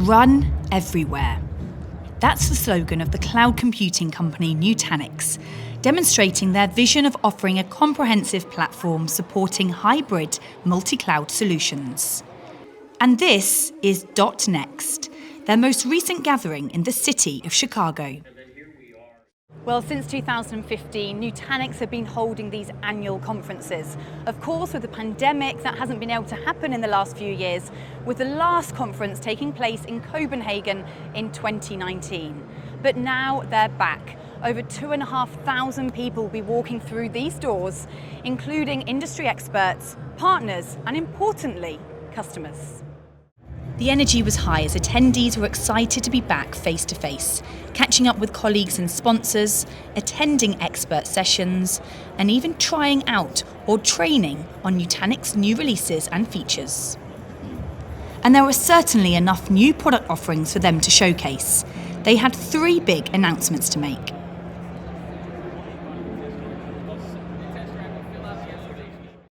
Run everywhere. That's the slogan of the cloud computing company Nutanix, demonstrating their vision of offering a comprehensive platform supporting hybrid multi-cloud solutions. And this is .NEXT, their most recent gathering in the city of Chicago. Well, since 2015, Nutanix have been holding these annual conferences. Of course, with the pandemic, that hasn't been able to happen in the last few years, with the last conference taking place in Copenhagen in 2019. But now they're back. Over 2,500 people will be walking through these doors, including industry experts, partners, and importantly, customers. The energy was high as attendees were excited to be back face-to-face, catching up with colleagues and sponsors, attending expert sessions, and even trying out or training on Nutanix new releases and features. And there were certainly enough new product offerings for them to showcase. They had 3 big announcements to make.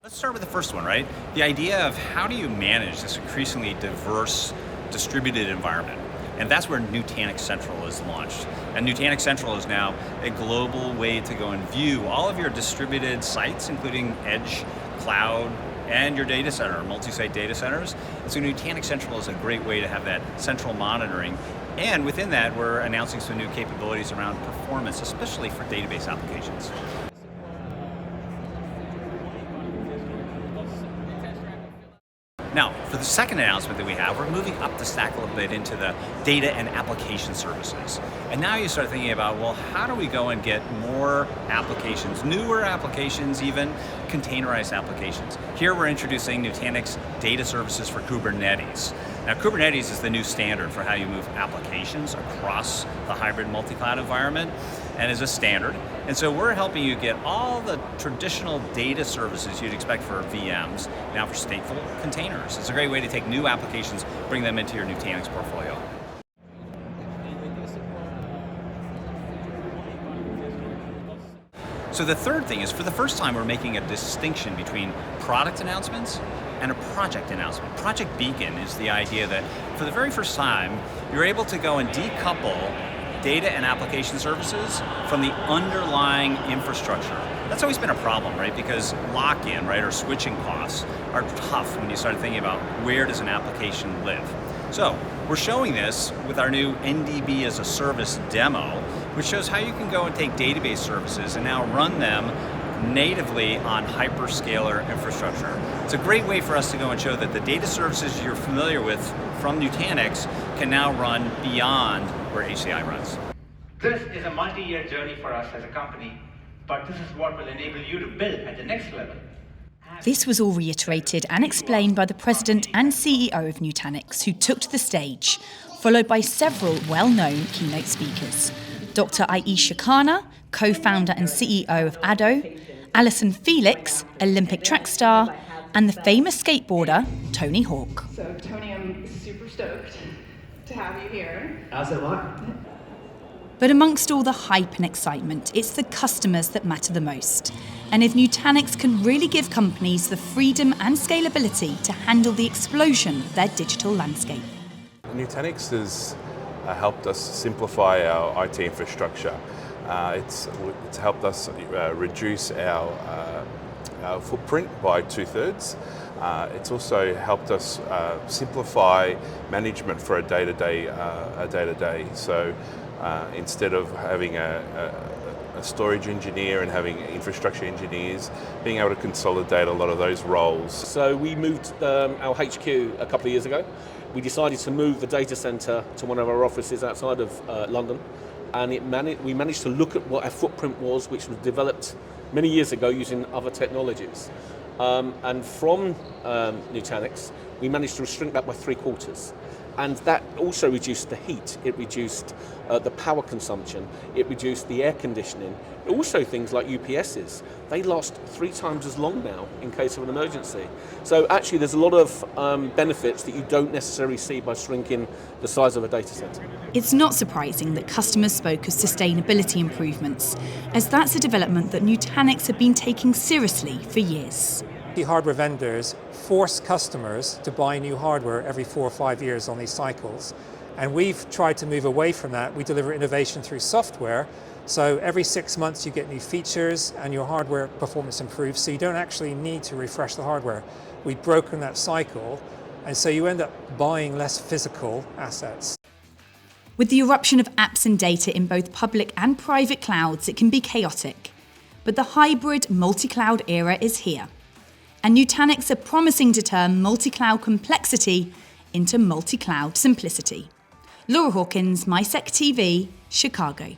Let's start with the first one, right? The idea of how do you manage this increasingly diverse distributed environment? And that's where Nutanix Central is launched. And Nutanix Central is now a global way to go and view all of your distributed sites, including edge, cloud, and your data center, multi-site data centers. And so Nutanix Central is a great way to have that central monitoring. And within that, we're announcing some new capabilities around performance, especially for database applications. Now, for the second announcement that we have, we're moving up the stack a little bit into the data and application services. And now you start thinking about, well, how do we go and get more applications, newer applications, even containerized applications? Here we're introducing Nutanix data services for Kubernetes. Now, Kubernetes is the new standard for how you move applications across the hybrid multi-cloud environment, and is a standard. And so we're helping you get all the traditional data services you'd expect for VMs, now for stateful containers. It's a great way to take new applications, bring them into your Nutanix portfolio. So the third thing is, for the first time, we're making a distinction between product announcements and a project announcement. Project Beacon is the idea that for the very first time, you're able to go and decouple data and application services from the underlying infrastructure. That's always been a problem, right? Because lock-in, right, or switching costs are tough when you start thinking about where does an application live. So we're showing this with our new NDB as a service demo, which shows how you can go and take database services and now run them natively on hyperscaler infrastructure. It's a great way for us to go and show that the data services you're familiar with from Nutanix can now run beyond where HCI runs. This is a multi-year journey for us as a company, but this is what will enable you to build at the next level. This was all reiterated and explained by the president and CEO of Nutanix, who took to the stage, followed by several well-known keynote speakers. Dr. Aisha Khanna, co-founder and CEO of Addo, Alison Felix, Olympic track star, and the famous skateboarder, Tony Hawk. So Tony, I'm super stoked to have you here. As am I. But amongst all the hype and excitement, it's the customers that matter the most. And if Nutanix can really give companies the freedom and scalability to handle the explosion of their digital landscape. Nutanix has helped us simplify our IT infrastructure. It's helped us reduce our footprint by 2/3. It's also helped us simplify management for a day-to-day. So instead of having a storage engineer and having infrastructure engineers, being able to consolidate a lot of those roles. So we moved our HQ a couple of years ago. We decided to move the data center to one of our offices outside of London, and we managed to look at what our footprint was, which was developed many years ago using other technologies. And from Nutanix, we managed to shrink that by 3/4. And that also reduced the heat, it reduced the power consumption, it reduced the air conditioning. Also things like UPSs, they last 3 times as long now in case of an emergency. So actually there's a lot of benefits that you don't necessarily see by shrinking the size of a data center. It's not surprising that customers spoke of sustainability improvements, as that's a development that Nutanix have been taking seriously for years. The hardware vendors force customers to buy new hardware every 4 or 5 years on these cycles. And we've tried to move away from that. We deliver innovation through software. So every 6 months you get new features and your hardware performance improves, so you don't actually need to refresh the hardware. We've broken that cycle, and so you end up buying less physical assets. With the eruption of apps and data in both public and private clouds, it can be chaotic. But the hybrid multi-cloud era is here. And Nutanix are promising to turn multi-cloud complexity into multi-cloud simplicity. Laura Hawkins, MySecTV, Chicago.